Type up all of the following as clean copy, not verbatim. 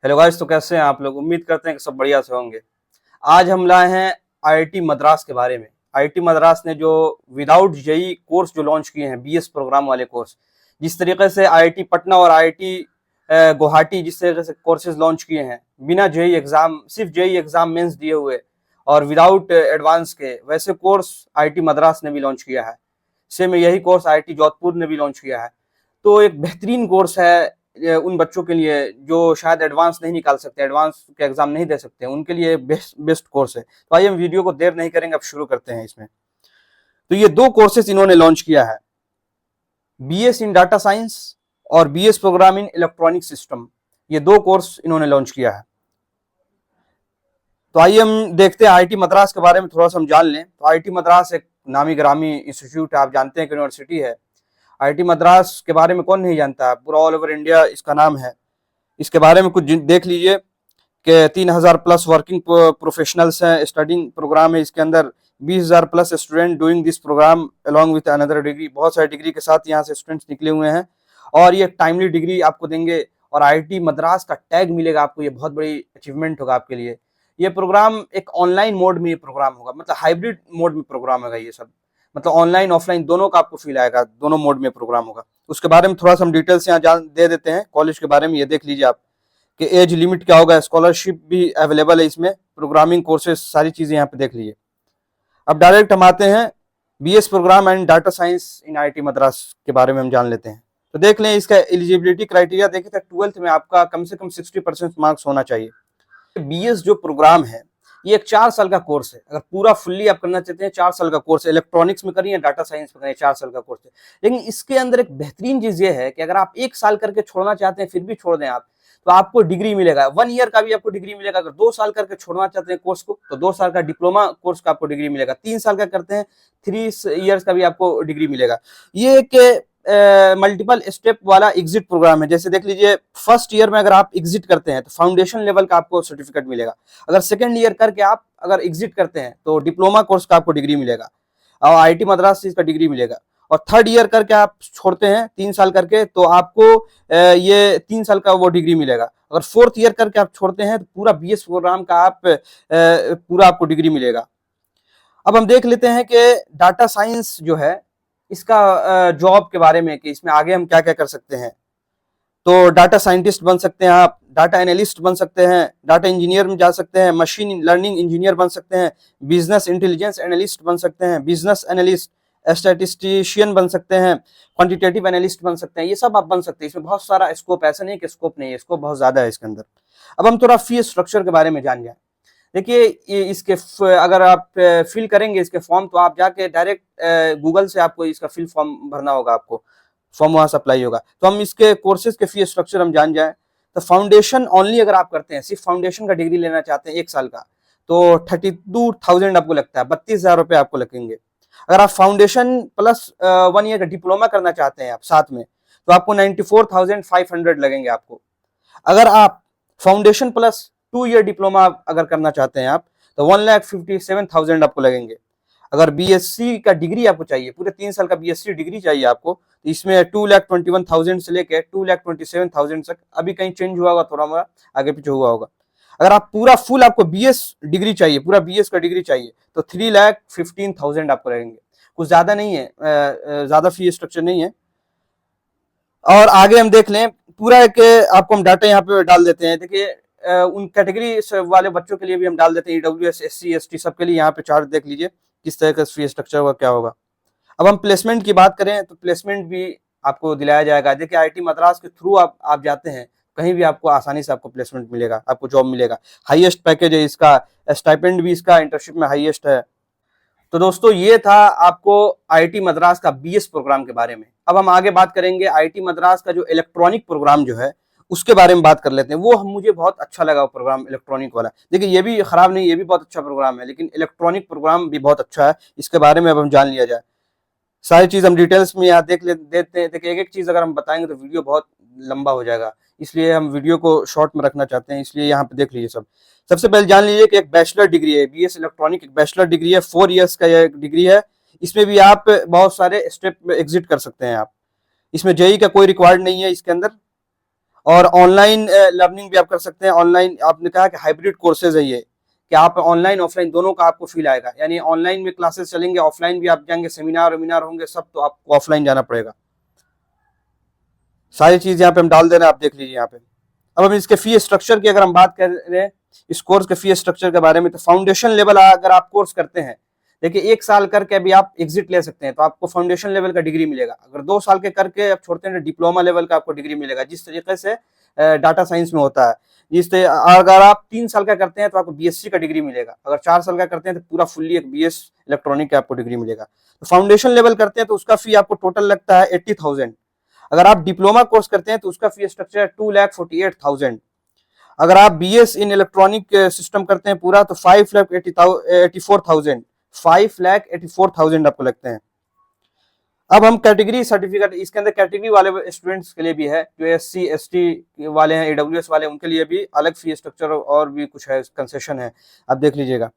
Hello guys, तो कैसे हैं आप लोग। उम्मीद करते हैं कि सब बढ़िया से होंगे। आज हम लाए हैं आईआईटी मद्रास के बारे में। आईआईटी मद्रास ने जो विदाउट जेई कोर्स जो लॉन्च किए हैं, बीएस प्रोग्राम वाले कोर्स, जिस तरीके से आईआईटी पटना और आईआईटी गुवाहाटी जिस तरीके से कोर्सेज लॉन्च किए हैं बिना जेई एग्जाम, सिर्फ जेई एग्जाम मेंस दिए हुए और विदाउट एडवांस के, वैसे कोर्स आईआईटी मद्रास ने भी लॉन्च किया है। सेम यही कोर्स आईआईटी जोधपुर ने भी लॉन्च किया है। तो एक बेहतरीन कोर्स है उन बच्चों के लिए जो शायद एडवांस नहीं निकाल सकते, एडवांस के एग्जाम नहीं दे सकते, उनके लिए बेस्ट कोर्स है। तो आइए हम वीडियो को देर नहीं करेंगे, अब शुरू करते हैं इसमें। तो ये दो कोर्सेज इन्होंने लॉन्च किया है, बीएस इन डाटा साइंस और BS program in electronic system. ये दो कोर्स इन्होंने लॉन्च किया है। तो आइए हम देखते हैं आईआईटी मद्रास के बारे में थोड़ा सा हम जान लें। तो आईआईटी मद्रास एक नामी ग्रामी इंस्टीट्यूट है, आप जानते हैं कि यूनिवर्सिटी है। आईआईटी मद्रास के बारे में कौन नहीं जानता, पूरा ऑल ओवर इंडिया इसका नाम है। इसके बारे में कुछ देख लीजिए कि 3000 प्लस वर्किंग प्रोफेशनल्स हैं, स्टडिंग प्रोग्राम है इसके अंदर, 20,000 plus student doing this program along with another degree. बहुत सारे डिग्री के साथ यहाँ से स्टूडेंट्स निकले हुए हैं और ये टाइमली डिग्री आपको देंगे और आईआईटी मद्रास का टैग मिलेगा आपको। ये बहुत बड़ी अचीवमेंट होगा आपके लिए। ये प्रोग्राम एक ऑनलाइन मोड में ये प्रोग्राम होगा, मतलब हाइब्रिड मोड में प्रोग्राम होगा ये सब, मतलब ऑनलाइन ऑफलाइन दोनों का आपको फील आएगा, दोनों मोड में प्रोग्राम होगा। उसके बारे में थोड़ा सा हम डिटेल्स यहाँ जान दे देते हैं। कॉलेज के बारे में ये देख लीजिए आप कि एज लिमिट क्या होगा, स्कॉलरशिप भी अवेलेबल है इसमें, प्रोग्रामिंग कोर्सेज, सारी चीजें यहाँ पे देख लीजिए। अब डायरेक्ट हम आते हैं BS program and data science in IIT Madras के बारे में हम जान लेते हैं। तो देख लें इसका एलिजिबिलिटी क्राइटेरिया देखें तो 12th में आपका कम से कम 60% मार्क्स होना चाहिए। बीएस जो प्रोग्राम है ये एक 4 साल का कोर्स है। अगर पूरा फुल्ली आप करना चाहते हैं 4 साल का कोर्स है, इलेक्ट्रॉनिक्स में करिए, डाटा साइंस में करिए, 4 साल का कोर्स है। लेकिन इसके अंदर एक बेहतरीन चीज ये है कि अगर आप 1 साल करके छोड़ना चाहते हैं, फिर भी छोड़ दें आप, तो आपको डिग्री मिलेगा। 1 ईयर का भी आपको डिग्री मिलेगा। अगर 2 साल करके छोड़ना चाहते हैं कोर्स को, तो 2 साल का डिप्लोमा कोर्स का आपको डिग्री मिलेगा। 3 साल का करते हैं, 3 ईयर्स का भी आपको डिग्री मिलेगा। ये एक मल्टीपल स्टेप वाला एग्जिट प्रोग्राम है। जैसे देख लीजिए, फर्स्ट ईयर में अगर आप एग्जिट करते हैं तो फाउंडेशन लेवल का आपको सर्टिफिकेट मिलेगा। अगर सेकंड ईयर करके आप अगर एग्जिट करते हैं तो डिप्लोमा कोर्स का आपको डिग्री मिलेगा और आईआईटी मद्रास से इसका डिग्री मिलेगा। और थर्ड ईयर करके आप छोड़ते हैं 3 साल करके, तो आपको ये 3 साल का वो डिग्री मिलेगा। अगर फोर्थ ईयर करके आप छोड़ते हैं तो पूरा बीएस प्रोग्राम का आप पूरा आपको डिग्री मिलेगा। अब हम देख लेते हैं कि डाटा साइंस जो है इसका जॉब के बारे में, कि इसमें आगे हम क्या क्या कर सकते हैं। तो डाटा साइंटिस्ट बन सकते हैं आप, डाटा एनालिस्ट बन सकते हैं, डाटा इंजीनियर में जा सकते हैं, मशीन लर्निंग इंजीनियर बन सकते हैं, बिजनेस इंटेलिजेंस एनालिस्ट बन सकते हैं, बिजनेस एनालिस्ट, स्टैटिस्टिशियन बन सकते हैं, क्वांटिटेटिव एनालिस्ट बन सकते हैं। ये सब आप बन सकते हैं। इसमें बहुत सारा स्कोप, ऐसा नहीं कि स्कोप नहीं है, स्कोप बहुत ज्यादा है इसके अंदर। अब हम थोड़ा फी स्ट्रक्चर के बारे में जान जाए। देखिए, इसके अगर आप फिल करेंगे इसके फॉर्म, तो आप जाके डायरेक्ट गूगल से आपको इसका फिल फॉर्म भरना होगा, आपको फॉर्म वहां से अप्लाई होगा। तो हम इसके कोर्सेज के फी स्ट्रक्चर हम जान जाए तो फाउंडेशन ओनली अगर आप करते हैं, सिर्फ फाउंडेशन का डिग्री लेना चाहते हैं 1 साल का, तो 32,000 आपको लगता है, 32,000 रुपये आपको लगेंगे। अगर आप फाउंडेशन प्लस 1 ईयर का डिप्लोमा करना चाहते हैं आप साथ में, तो आपको 94,500 लगेंगे आपको। अगर आप फाउंडेशन प्लस 2 ईयर डिप्लोमा अगर करना चाहते हैं आप, तो 1,57,000 आपको लगेंगे। अगर बीएससी का डिग्री आपको चाहिए, पूरे 3 साल का बीएससी डिग्री चाहिए आपको, तो इसमें 2,21,000 से लेकर 2,27,000 तक, अभी कहीं चेंज हुआ होगा, थोड़ा मोड़ा आगे पीछे हुआ होगा। अगर आप पूरा फुल आपको बीएस डिग्री चाहिए, पूरा बीएस का डिग्री चाहिए, तो 3,15,000 आपको लगेंगे। कुछ ज्यादा नहीं है, ज्यादा फी स्ट्रक्चर नहीं है। और आगे हम देख लें पूरा एक आपको हम डाटा यहाँ पे डाल देते हैं। देखिए, उन कैटेगरी वाले बच्चों के लिए भी हम डाल देते हैं, ईडब्ल्यूएस, एससी, एसटी, सबके लिए यहाँ पे चार्ट देख लीजिए किस तरह का फी स्ट्रक्चर होगा, क्या होगा। अब हम प्लेसमेंट की बात करें तो प्लेसमेंट भी आपको दिलाया जाएगा। देखिए, आईआईटी मद्रास के थ्रू आप जाते हैं, कहीं भी आपको आसानी से आपको प्लेसमेंट मिलेगा, आपको जॉब मिलेगा। हाईएस्ट पैकेज है इसका, स्टाइपेंड भी इसका इंटर्नशिप में हाईएस्ट है। तो दोस्तों, ये था आपको आईआईटी मद्रास का बीएस प्रोग्राम के बारे में। अब हम आगे बात करेंगे आईआईटी मद्रास का जो इलेक्ट्रॉनिक प्रोग्राम जो है उसके बारे में बात कर लेते हैं। वो मुझे बहुत अच्छा लगा वो प्रोग्राम इलेक्ट्रॉनिक वाला। देखिए, ये भी खराब नहीं, ये भी बहुत अच्छा प्रोग्राम है, लेकिन इलेक्ट्रॉनिक प्रोग्राम भी बहुत अच्छा है। इसके बारे में अब हम जान लिया जाए, सारी चीज हम डिटेल्स में यहाँ देते हैं। देखिए, एक एक चीज अगर हम बताएंगे तो वीडियो बहुत लंबा हो जाएगा, इसलिए हम वीडियो को शॉर्ट में रखना चाहते हैं, इसलिए यहाँ पे देख लीजिए सब। सबसे पहले जान लीजिए कि एक बैचलर डिग्री है, बीएस इलेक्ट्रॉनिक एक बैचलर डिग्री है, 4 ईयर्स का यह डिग्री है। इसमें भी आप बहुत सारे स्टेप एग्जिट कर सकते हैं आप। इसमें जेई का कोई रिक्वायर्ड नहीं है इसके अंदर। और ऑनलाइन लर्निंग भी आप कर सकते हैं। ऑनलाइन आपने कहा कि हाइब्रिड कोर्सेज है ये, कि आप ऑनलाइन ऑफलाइन दोनों का आपको फील आएगा, यानी ऑनलाइन में क्लासेस चलेंगे, ऑफलाइन भी आप जाएंगे, सेमिनार वेमिनार होंगे सब, तो आपको ऑफलाइन जाना पड़ेगा। सारी चीज यहाँ पे हम डाल दे रहे हैं, आप देख लीजिए यहाँ पे। अब हम इसके फी स्ट्रक्चर की अगर हम बात कर रहे हैं, इस कोर्स के फी स्ट्रक्चर के बारे में, तो फाउंडेशन लेवल अगर आप कोर्स करते हैं, देखिए 1 साल करके अभी आप एग्जिट ले सकते हैं तो आपको फाउंडेशन लेवल का डिग्री मिलेगा। अगर 2 साल के करके आप छोड़ते हैं तो डिप्लोमा लेवल का आपको डिग्री मिलेगा, जिस तरीके से डाटा साइंस में होता है। अगर आप 3 साल का करते हैं तो आपको बीएससी का डिग्री मिलेगा, अगर 4 साल का करते हैं तो पूरा फुल्ली एक बीएस इलेक्ट्रॉनिक का आपको डिग्री मिलेगा। तो फाउंडेशन लेवल करते हैं तो उसका फी आपको टोटल लगता है 80,000। अगर आप डिप्लोमा कोर्स करते हैं तो उसका फी स्ट्रक्चर है 2,48,000। अगर आप बीएस इन इलेक्ट्रॉनिक सिस्टम करते हैं पूरा तो 5,84,000 5,84,000 आपको लगते हैं। अब हम कैटेगरी सर्टिफिकेट, इसके अंदर कैटेगरी वाले स्टूडेंट्स के लिए भी है, जो एससी एसटी वाले हैं, एडब्ल्यूएस वाले, उनके लिए भी अलग फी स्ट्रक्चर और भी कुछ है, कंसेशन है, आप देख लीजिएगा।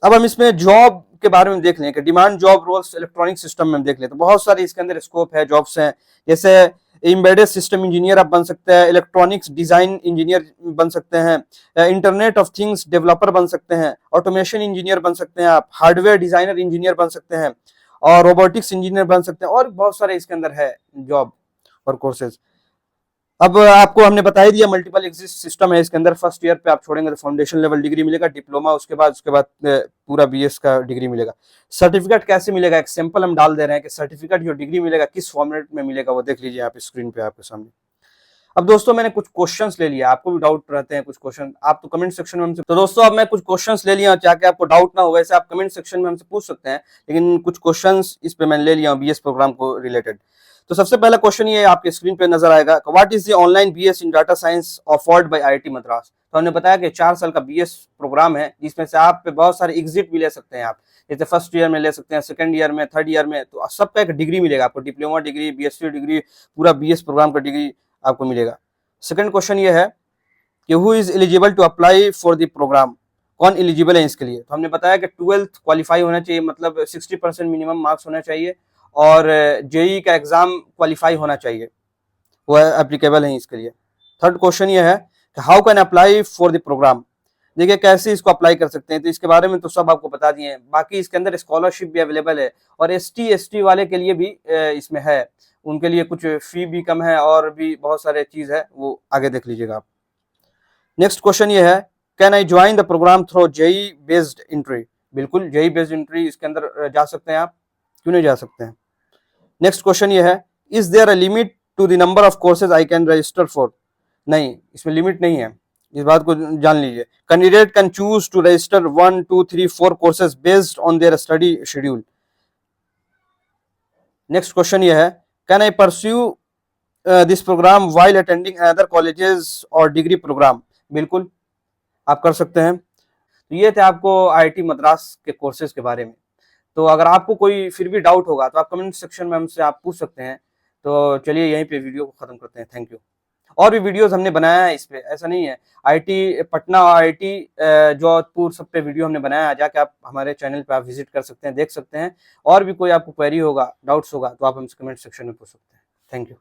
अब हम इसमें जॉब के बारे में देख लें कि demand job roles electronic system में हम देख लें तो बहुत सारे इसके अंदर स्कोप है, जॉब्स हैं। जैसे एम्बेडेड सिस्टम इंजीनियर आप बन सकते हैं, इलेक्ट्रॉनिक्स डिजाइन इंजीनियर बन सकते हैं, इंटरनेट ऑफ थिंग्स डेवलपर बन सकते हैं, ऑटोमेशन इंजीनियर बन सकते हैं, आप हार्डवेयर डिजाइनर इंजीनियर बन सकते हैं, और रोबोटिक्स इंजीनियर बन सकते हैं, और बहुत सारे इसके अंदर है जॉब और कोर्सेज। अब आपको हमने बता ही दिया, मल्टीपल एग्जिट सिस्टम है इसके अंदर। फर्स्ट ईयर पे आप छोड़ेंगे तो फाउंडेशन लेवल डिग्री मिलेगा, डिप्लोमा, उसके बाद पूरा बीएस का डिग्री मिलेगा। सर्टिफिकेट कैसे मिलेगा, एक सिंपल हम डाल दे रहे हैं कि सर्टिफिकेट जो डिग्री मिलेगा किस फॉर्मेट में मिलेगा, वो देख लीजिए आप स्क्रीन पे आपके सामने। अब दोस्तों मैंने कुछ क्वेश्चंस ले लिया, आपको भी डाउट रहते हैं कुछ क्वेश्चन, आप तो कमेंट सेक्शन में हमसे, तो दोस्तों अब मैं कुछ क्वेश्चंस ले लिया, चाहे आपको डाउट ना हो, वैसे आप कमेंट सेक्शन में हमसे पूछ सकते हैं, लेकिन कुछ क्वेश्चंस इस पे मैंने ले लिया बीएस प्रोग्राम को रिलेटेड। तो सबसे पहला क्वेश्चन ये आपके स्क्रीन पे नजर आएगा, what is the online BS in data science offered by IIT Madras. तो हमने बताया कि 4 साल का बीएस प्रोग्राम है, जिसमें से आप पे बहुत सारे एग्जिट भी ले सकते हैं आप, जैसे फर्स्ट ईयर में ले सकते हैं, सेकंड ईयर में, थर्ड ईयर में, तो सबका एक डिग्री मिलेगा आपको, डिप्लोमा डिग्री, बीएससी डिग्री, पूरा बीएस प्रोग्राम का डिग्री आपको मिलेगा। सेकंड क्वेश्चन ये है कि who is eligible to apply for the program, कौन एलिजिबल है इसके लिए। तो हमने बताया कि 12th क्वालिफाई होना चाहिए, मतलब 60% मिनिमम मार्क्स होना चाहिए, और जेई का एग्जाम क्वालिफाई होना चाहिए, वो एप्लीकेबल है इसके लिए। थर्ड क्वेश्चन ये है कि how can apply for the program, देखिए कैसे इसको अप्लाई कर सकते हैं, तो इसके बारे में तो सब आपको बता दिए हैं। बाकी इसके अंदर स्कॉलरशिप भी अवेलेबल है, और एसटी एसटी वाले के लिए भी इसमें है, उनके लिए कुछ फी भी कम है, और भी बहुत सारे चीज है, वो आगे देख लीजिएगा आप। नेक्स्ट क्वेश्चन ये है, can I join the program through JEE based entry, बिल्कुल जेई बेस्ड एंट्री इसके अंदर जा सकते हैं आप, क्यों नहीं जा सकते हैं। नेक्स्ट क्वेश्चन ये है, is there a limit to the number of courses I can register for, नहीं इसमें लिमिट नहीं है, इस बात को जान लीजिए। Candidate can choose to register 1 2 3 4 courses based on their study schedule. Next question ये है, can I pursue this program while attending other colleges और डिग्री प्रोग्राम, बिल्कुल आप कर सकते हैं। तो ये थे आपको आईआईटी मद्रास के कोर्सेज के बारे में। तो अगर आपको कोई फिर भी डाउट होगा तो आप कमेंट सेक्शन में हमसे आप पूछ सकते हैं। तो चलिए यहीं पे वीडियो को खत्म करते हैं, थैंक यू। और भी वीडियोस हमने बनाया है इस पे, ऐसा नहीं है, आईआईटी पटना और आईआईटी जोधपुर सब पे वीडियो हमने बनाया है, जाके आप हमारे चैनल पे आप विजिट कर सकते हैं, देख सकते हैं। और भी कोई आपको क्वेरी होगा, डाउट्स होगा, तो आप हमसे कमेंट सेक्शन में पूछ सकते हैं। Thank you.